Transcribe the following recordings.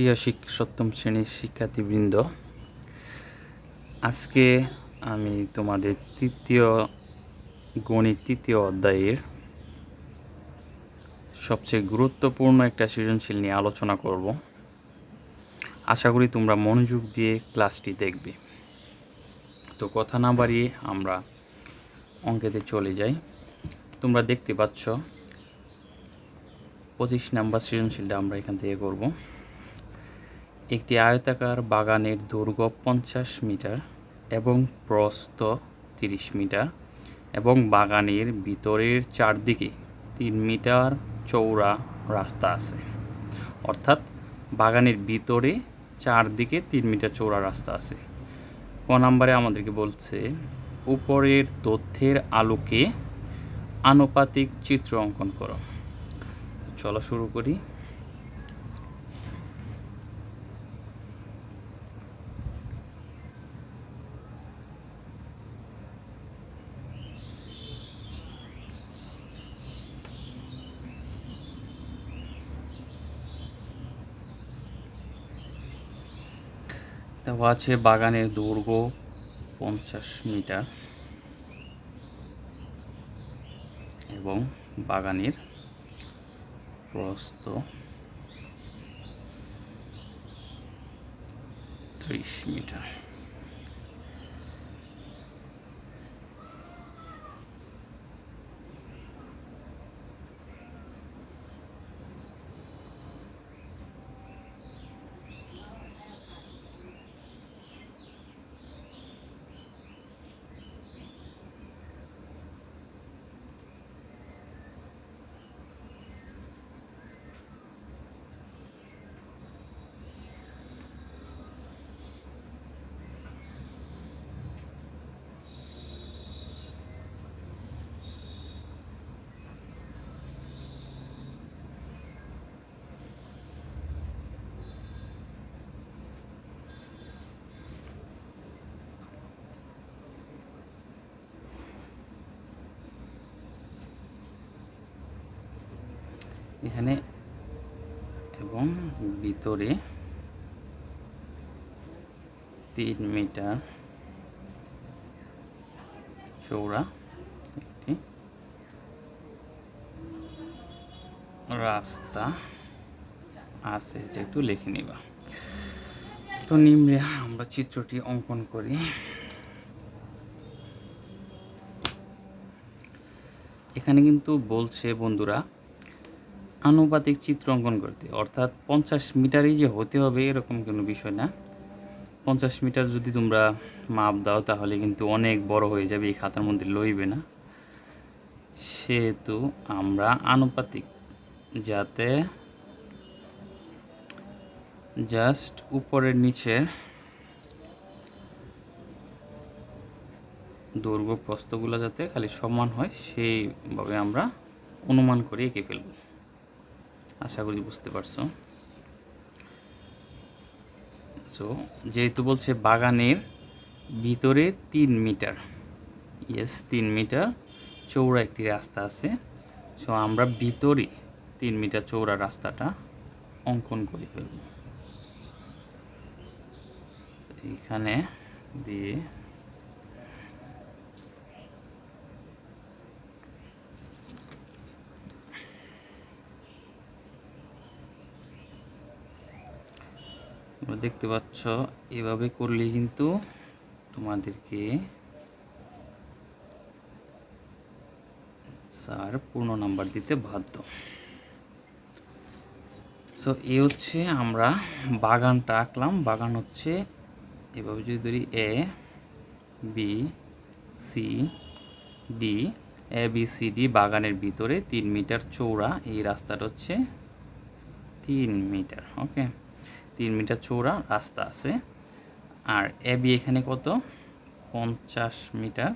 প্রিয় সপ্তম শ্রেণীর শিক্ষার্থীবৃন্দ, আজকে আমি তোমাদের গণিত তৃতীয় অধ্যায়ের সবচেয়ে গুরুত্বপূর্ণ একটা সৃজনশীল নিয়ে আলোচনা করব। আশা করি তোমরা মনোযোগ দিয়ে ক্লাসটি দেখবে। তো কথা না বাড়িয়ে আমরা অঙ্কেতে চলে যাই। তোমরা দেখতে পাচ্ছ 25 নাম্বার সৃজনশীলটা আমরা এখান থেকে করব। একটি আয়তাকার বাগানের দৈর্ঘ্য 50 মিটার এবং প্রস্থ 30 মিটার এবং বাগানের ভিতরের চারদিকে 3 মিটার চওড়া রাস্তা আছে। অর্থাৎ বাগানের ভিতরে চারদিকে 3 মিটার চওড়া রাস্তা আছে। ক নম্বরে আমাদেরকে বলছে উপরের তথ্যের আলোকে আনুপাতিক চিত্র অঙ্কন করো। চলো শুরু করি। দেওয়া আছে বাগানের দৈর্ঘ্য 50 মিটার এবং বাগানের প্রস্থ 30 মিটার। এখানে এবং ভিতরে 3 মিটার চওড়া একটি রাস্তা আছে, এটা একটু লিখে নিবা। তো নিম্নে আমরা চিত্রটি অঙ্কন করি। এখানে কিন্তু বলছে বন্ধুরা আনুপাতিক চিত্র অঙ্কন করতে, অর্থাৎ 50 মিটারই যে হতে হবে এরকম কোনো বিষয় না। 50 মিটার যদি তোমরা মাপ দাও তাহলে কিন্তু অনেক বড় হয়ে যাবে, এই খাতার মধ্যে লইবে না। সেহেতু আমরা আনুপাতিক, যাতে জাস্ট উপরের নিচের দৈর্ঘ্য প্রস্থগুলো যাতে খালি সমান হয় সেইভাবে আমরা অনুমান করে এঁকে ফেলব। আশা করি বুঝতে পারছো। সো যেহেতু বলছে বাগানের ভিতরে 3 মিটার, 3 মিটার চওড়া একটি রাস্তা আছে। সো আমরা ভিতরে 3 মিটার চওড়া রাস্তাটা অঙ্কন করে ফেলব। এখানে দিয়ে দেখতে পাচ্ছ এভাবে করলে কিন্তু তোমাদেরকে স্যার পূর্ণ নাম্বার দিতে বাধ্য। সো এই হচ্ছে আমরা বাগানটা আঁকলাম। বাগান হচ্ছে এভাবে যদি ধরি এ বি সি ডি, বাগানের ভিতরে 3 মিটার চওড়া এই রাস্তাটা হচ্ছে 3 মিটার। ওকে, 3 মিটার চওড়া রাস্তা আছে। আর এ বি এখানে কত, 50 মিটার।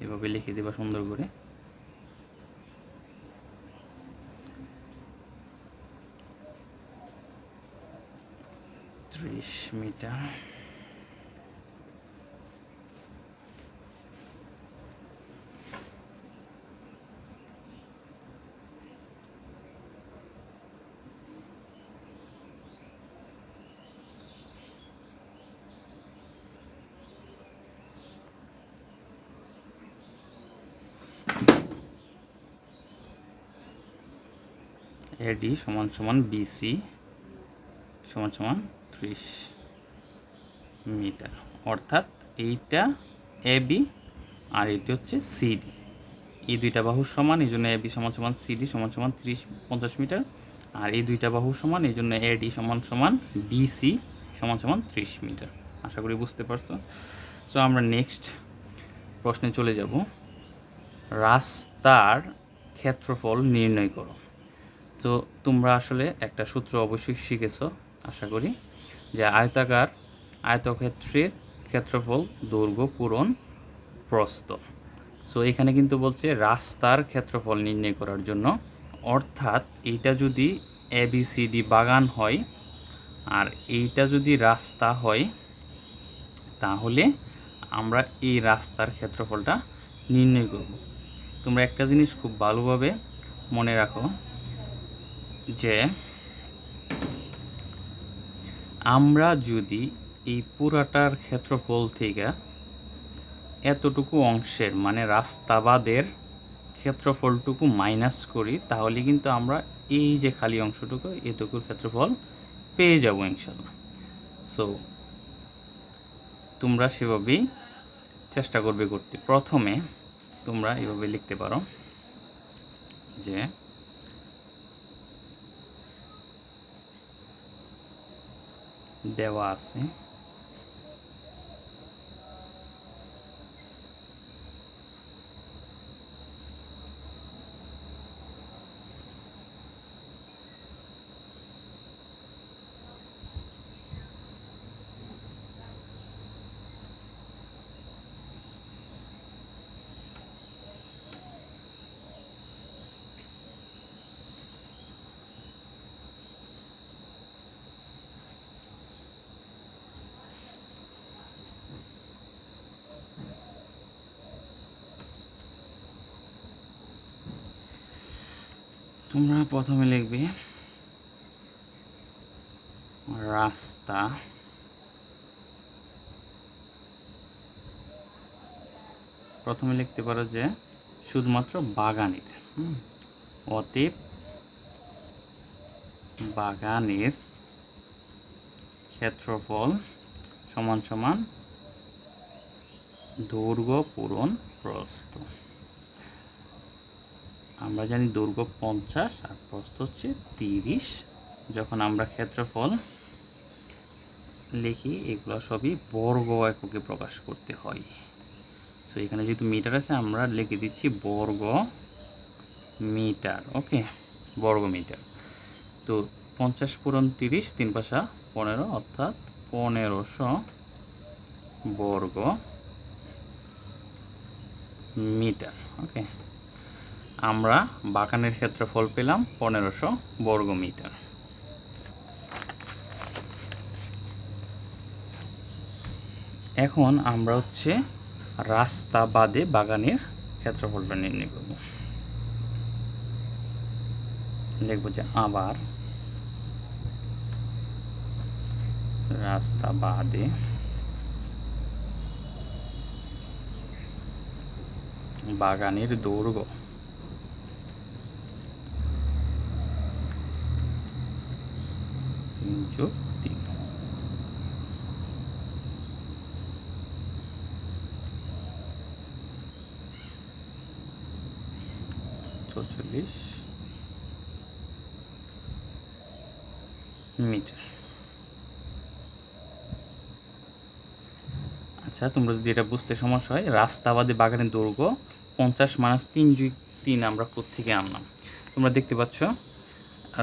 এভাবে লিখে দেবা সুন্দর করে। মিটার এডি সমান সমান বিসি সমান সমান 30 মিটার, অর্থাৎ এইটা এবি আর এটি হচ্ছে সিডি। এই দুইটা বাহুর সমান, এই জন্য এবি সমান সমান সিডি সমান সমান 50 মিটার, আর এই দুইটা বাহু সমান, এই জন্য এডি সমান সমান বিসি সমান সমান 30 মিটার। আশা করি বুঝতে পারছো। সো আমরা নেক্সট প্রশ্নে চলে যাব। রাস্তার ক্ষেত্রফল নির্ণয় করো। তো তোমরা আসলে একটা সূত্র অবশ্যই শিখেছো আশা করি, যে আয়তক্ষেত্রের ক্ষেত্রফল দৈর্ঘ্য পূরণ প্রস্থ। সো এখানে কিন্তু বলছে রাস্তার ক্ষেত্রফল নির্ণয় করার জন্য, অর্থাৎ এইটা যদি এবিসিডি বাগান হয় আর এইটা যদি রাস্তা হয়, তাহলে আমরা এই রাস্তার ক্ষেত্রফলটা নির্ণয় করব। তোমরা একটা জিনিস খুব ভালোভাবে মনে রাখো, যে আমরা যদি এই পুরাটার ক্ষেত্রফল থেকে এতটুকু অংশের মানে রাস্তাবাদের ক্ষেত্রফলটুকু মাইনাস করি, তাহলে কিন্তু আমরা এই যে খালি অংশটুকু এটুকুর ক্ষেত্রফল পেয়ে যাব ইনশাল্লাহ। সো তোমরা সেভাবেই চেষ্টা করবে করতে। প্রথমে তোমরা এভাবে লিখতে পারো যে দেওয়া আছে তোমরা প্রথমে লিখবে রাস্তা প্রথমে লিখতে পারো যে শুধুমাত্র বাগানের, অতএব বাগানের ক্ষেত্রফল সমান সমান দৈর্ঘ্য পূরণ প্রস্থ। আমরা জানি দৈর্ঘ্য 50 আর প্রস্থ হচ্ছে 30। যখন আমরা ক্ষেত্রফল লিখি এগুলো সবই বর্গ এককে প্রকাশ করতে হয়। সো এখানে যেহেতু মিটার আছে আমরা লিখে দিচ্ছি বর্গ মিটার। ওকে, বর্গ মিটার। তো 50 পূরণ 30, 3 পাশা 15, অর্থাৎ 1500 বর্গ মিটার। ওকে, আমরা বাগানের ক্ষেত্রফল পেলাম 1500 বর্গ মিটার। এখন আমরা হচ্ছে রাস্তা বাদে বাগানের ক্ষেত্রফলটা নির্ণয় করব। লিখব যে আবার রাস্তা বাদে বাগানের দৈর্ঘ্য যোগ 3। 44 মিটার। আচ্ছা, তোমরা যদি এটা বুঝতে সমস্যা হয়, রাস্তা বাদে বাগানের দৈর্ঘ্য 50 - 3 আমরা কোত্থেকে আনলাম? তোমরা দেখতে পাচ্ছ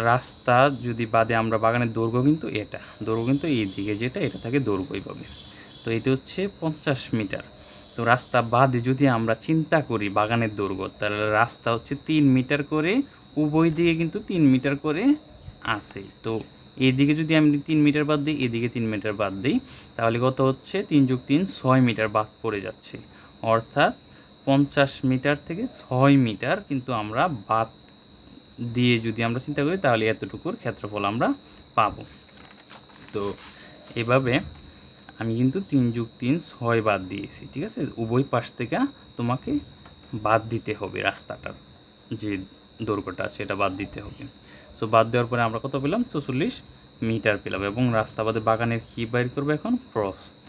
রাস্তা যদি বাদে আমরা বাগানের দৈর্ঘ্য কিন্তু এটা, দৈর্ঘ্য কিন্তু এই দিকে যেটা, এটা থাকে দৈর্ঘ্য এইভাবে। তো এটা হচ্ছে 50 মিটার। তো রাস্তা বাদে যদি আমরা চিন্তা করি বাগানের দৈর্ঘ্য, তাহলে রাস্তা হচ্ছে 3 মিটার করে, উভয় দিকে কিন্তু 3 মিটার করে আছে। তো এদিকে যদি আমি 3 মিটার বাদ দিই, এদিকে 3 মিটার বাদ দিই, তাহলে কত হচ্ছে? 3 + 3 6 মিটার বাদ পড়ে যাচ্ছে। অর্থাৎ 50 মিটার থেকে 6 মিটার কিন্তু আমরা বাদ দিয়ে যদি আমরা চিন্তা করি, তাহলে এতটুকুর ক্ষেত্রফল আমরা পাব। তো এভাবে আমি কিন্তু 3 + 3 6 বাদ দিয়েছি, ঠিক আছে? উভয় পাশ থেকে তোমাকে বাদ দিতে হবে রাস্তাটার যে দৈর্ঘ্যটা সেটা বাদ দিতে হবে। সো বাদ দেওয়ার পরে আমরা কত পেলাম? 44 মিটার পেলাম। এবং রাস্তা বাদে বাগানের কী বাইর করবো এখন? প্রস্থ।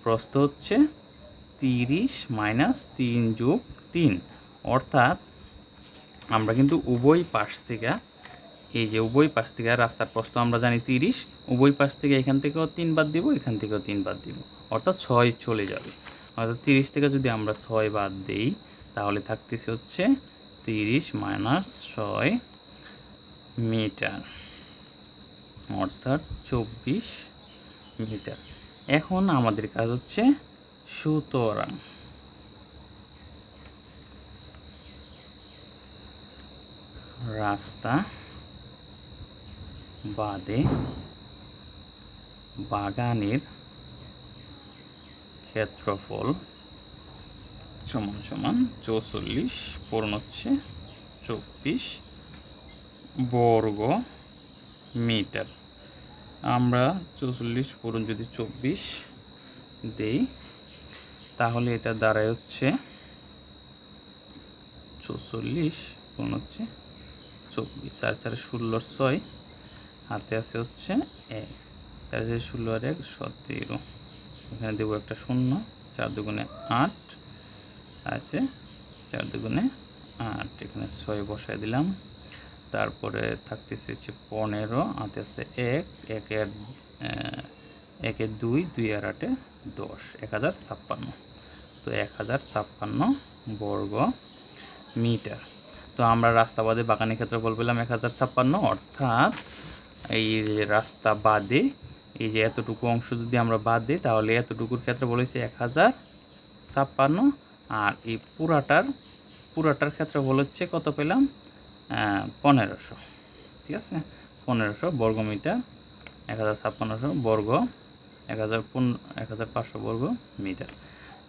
প্রস্থ হচ্ছে 30 মাইনাস 3 যোগ 3, অর্থাৎ আমরা কিন্তু উভয় পাশ থেকে, এই যে উভয় পাশ থেকে রাস্তার প্রস্থ আমরা জানি 30, উভয় পাশ থেকে এখান থেকেও 3 বাদ দিব, এখান থেকেও 3 বাদ দিব, অর্থাৎ 6 চলে যাবে। অর্থাৎ 30 থেকে যদি আমরা 6 বাদ দেই তাহলে থাকতেছে হচ্ছে 30 মাইনাস 6 মিটার, অর্থাৎ 24 মিটার। এখন আমাদের কাজ হচ্ছে সুতরাং রাস্তা বাদে বাগানের ক্ষেত্রফল সমান সমান 44 পূরণ হচ্ছে 24 বর্গ মিটার। আমরা 44 পূরণ যদি 24 দেই তাহলে এটা দাঁড়ায় হচ্ছে 44 পূরণ হচ্ছে 24, 4 4 16 6, হাতে আছে হচ্ছে 1, 4 4 16 আর 1 17, এখানে দেবো একটা 0, 4 দুগুণে 8 আছে, 4 দুগুণে 8, এখানে 6 বসায় দিলাম। তারপরে থাকতেছে হচ্ছে 15, হাতে আছে 1, 1 এর 2, 2 আর 8 10, 1056। তো 1056 বর্গ মিটার। তো আমরা রাস্তা বাদে বাগানের ক্ষেত্রফল পেলাম 1056, অর্থাৎ এই রাস্তা বাদে এই যে এতটুকু অংশ যদি আমরা বাদ দিই তাহলে এতটুকুর ক্ষেত্রফল হচ্ছে 1056, আর এই পুরাটার ক্ষেত্রফল হচ্ছে কত পেলাম? 1500। ঠিক আছে, 1500 বর্গ মিটার, 1056 বর্গ 1500 বর্গ মিটার।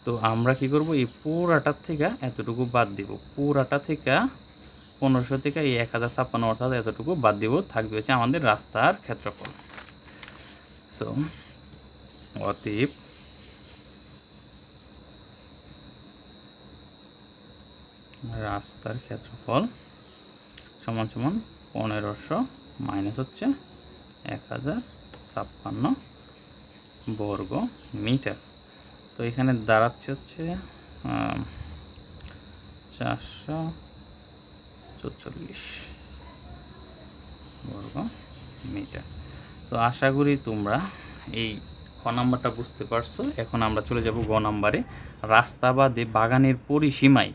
তো আমরা কি করব? এই পুরাটার থেকে এতটুকু বাদ দিব, পুরাটা থেকে 1500 থেকে এই 1056 অর্থাৎ এতটুকু বাদ দিব, থাকবে হচ্ছে আমাদের রাস্তার ক্ষেত্রফল। সো অতএব রাস্তার ক্ষেত্রফল সমান সমান 1500 মাইনাস হচ্ছে 1056 বর্গ মিটার। তো এখানে দাঁড়াচ্ছে হচ্ছে 444 বর্গ মিটার। তো আশা করি তোমরা এই খ নাম্বারটা বুঝতে পারছো। এখন আমরা চলে যাব গ নাম্বারে। রাস্তা বাদে বাগানের পরিসীমায়,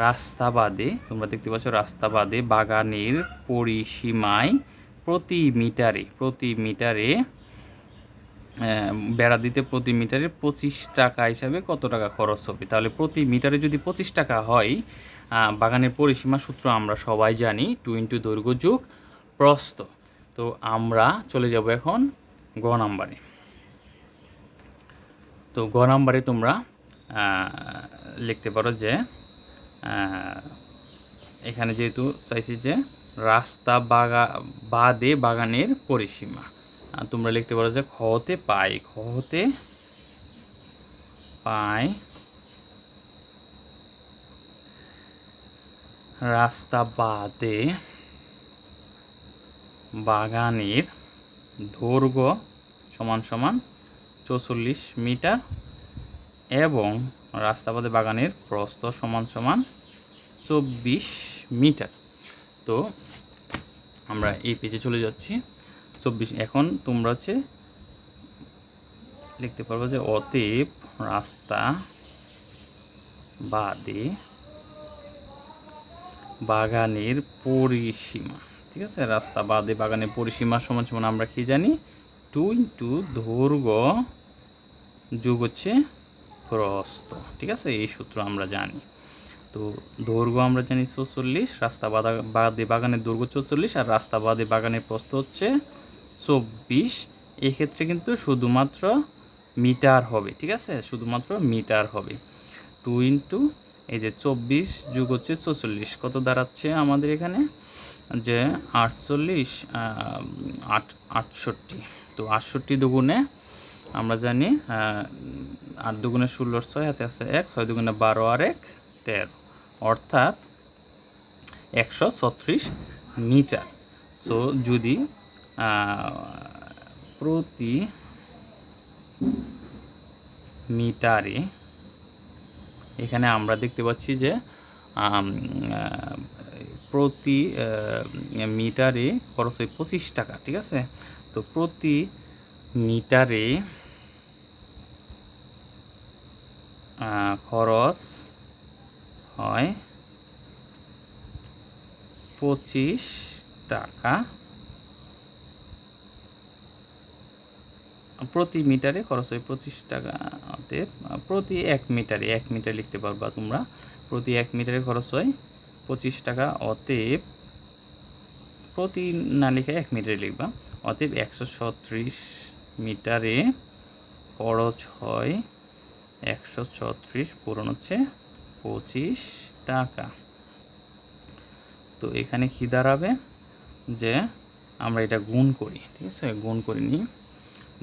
রাস্তা বাদে তোমরা দেখতে পাচ্ছ রাস্তা বাদে বাগানের পরিসীমায় প্রতি মিটারে বেড়া দিতে প্রতি মিটারে 25 টাকা হিসাবে কত টাকা খরচ হবে? তাহলে প্রতি মিটারে যদি 25 টাকা হয়, বাগানের পরিসীমা সূত্র আমরা সবাই জানি 2 × দৈর্ঘ্য যোগ প্রস্থ। তো আমরা চলে যাব এখন গ নাম্বারে। তো গ নাম্বারে তোমরা লিখতে পারো যে এখানে যেহেতু চাইছি যে রাস্তা বাদে বাগানের পরিসীমা, তোমরা লিখতে পারো যে খ হতে পাই রাস্তা বাদে বাগানের দৈর্ঘ্য সমান সমান 44 মিটার এবং রাস্তা বাদে বাগানের প্রস্থ সমান সমান 24 মিটার। তো আমরা এই পেজে চলে যাচ্ছি 24। এখন তোমরা হচ্ছে লিখতে পারবো যে অতএব রাস্তা বাদে বাগানের পরিসীমা, ঠিক আছে, রাস্তা বাদে বাগানের পরিসীমা সমান সমান আমরা কি জানি? 2 × দৈর্ঘ্য যোগ হচ্ছে প্রস্থ। ঠিক আছে, এই সূত্র আমরা জানি। তো দৈর্ঘ্য আমরা জানি 44, রাস্তা বাদে বাগানের দৈর্ঘ্য 44 আর রাস্তা বাদে বাগানের প্রস্থ হচ্ছে 24। এক্ষেত্রে কিন্তু শুধুমাত্র মিটার হবে। ঠিক আছে, শুধুমাত্র মিটার হবে। 2 × এই যে 24 যোগ হচ্ছে 44 কত দাঁড়াচ্ছে আমাদের এখানে? যে 48 68। তো 68 দুগুণে আমরা জানি 8 দুগুণে 16 6, হাতে আছে 1, 6 দুগুণে 12 আর 1 13, অর্থাৎ 136 মিটার। সো যদি প্রতি মিটারে, এখানে আমরা দেখতে পাচ্ছি যে প্রতি মিটারে খরচ হয় 25 টাকা, ঠিক আছে। তো প্রতি মিটারে খরচ হয় 25 টাকা, প্রতি মিটারে খরচ হয় 25 টাকা। অতএব প্রতি 1 মিটারে, 1 মিটার লিখতে পারবা তোমরা, প্রতি 1 মিটারে খরচ হয় 25 টাকা। অতএব প্রতি না লিখে 1 মিটারে লিখবা। অতএব 136 মিটারে খরচ হয় 136 পূরণ হচ্ছে 25 টাকা। তো এখানে কি দাঁড়াবে যে আমরা এটা গুণ করি, ঠিক আছে, গুণ করে নিই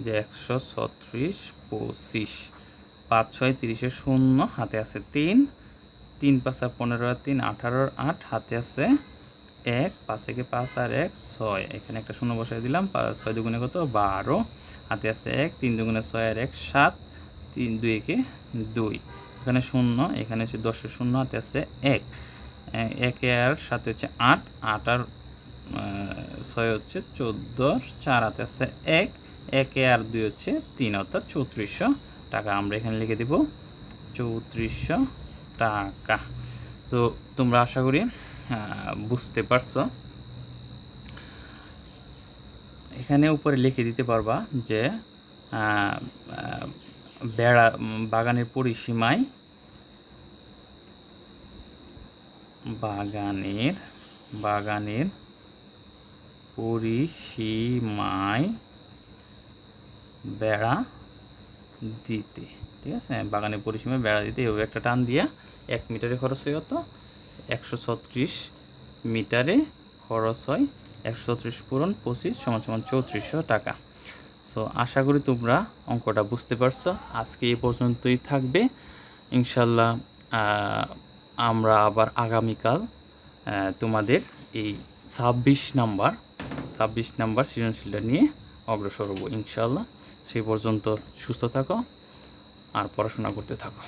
যে 136 25, 5 6 30 শূন্য, হাতে আছে 3, 3 5 15 3 18 8, হাতে আছে 1, 5 থেকে 5 আর 1 6, এখানে একটা শূন্য বসাই দিলাম। 6 দুগুণে কত 12, হাতে আছে 1, 3 দুগুণে 6 আর 1 7, 3 2 একে 2, এখানে শূন্য, এখানে হচ্ছে 10-এর শূন্য, হাতে আছে 1, 1 আর 7 হচ্ছে 8, 8 আর 6 হচ্ছে 14, 4 হাতে আছে 1, 1 আর 2 হচ্ছে 3, অর্থাৎ 3400 টাকা। আমরা এখানে লিখে দেব 3400 টাকা। তো তোমরা আশা করি বুঝতে পারছো। এখানে উপরে লিখে দিতে পারবা যে বেড়া বাগানের পরিসীমায়, বাগানের পরিসীমায় বেড়া দিতে, ঠিক আছে, বাগানের পরিসীমায় বেড়া দিতে এভাবে একটা টান দিয়া 1 মিটারে খরচ হয় কত 136 মিটারে খরচ হয় 136 পূরণ 25 = 3400 টাকা। সো আশা করি তোমরা অঙ্কটা বুঝতে পারছো। আজকে এই পর্যন্তই থাকবে ইনশাল্লাহ। আমরা আবার আগামীকাল তোমাদের এই 26 নাম্বার সৃজনশীলটা নিয়ে অগ্রসর হব ইনশাল্লাহ। সেই পর্যন্ত সুস্থ থাকো আর পড়াশোনা করতে থাকো।